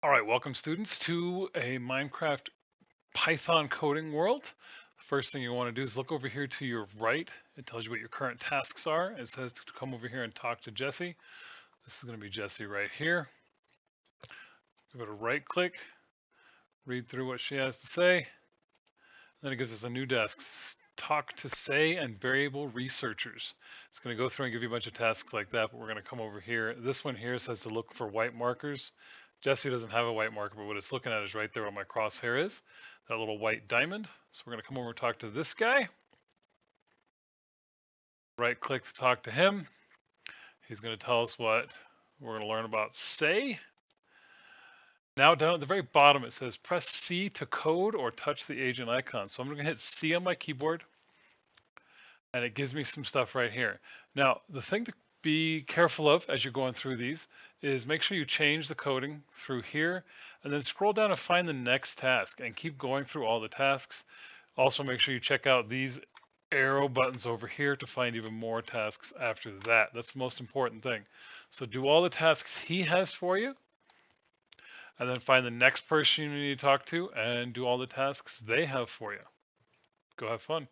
All right, welcome students to a Minecraft Python coding world. First thing you want to do is look over here to your right. It tells you what your current tasks are. It says to come over here and talk to Jesse. This is going to be Jesse right here. Give it a right click, read through what she has to say. Then it gives us a new desk. Talk to Say and variable researchers. It's going to go through and give you a bunch of tasks like that, but we're going to come over here. This one here says to look for white markers. Jesse doesn't have a white marker, but what it's looking at is right there where my crosshair is, that little white diamond. So we're going to come over and talk to this guy. Right click to talk to him. He's going to tell us what we're going to learn about Say. Now down at the very bottom it says press C to code or touch the agent icon. So I'm going to hit C on my keyboard and it gives me some stuff right here. Now the thing to be careful of as you're going through these is make sure you change the coding through here and then scroll down and find the next task and keep going through all the tasks. Also make sure you check out these arrow buttons over here to find even more tasks after that. That's the most important thing. So do all the tasks he has for you and then find the next person you need to talk to and do all the tasks they have for you. Go have fun.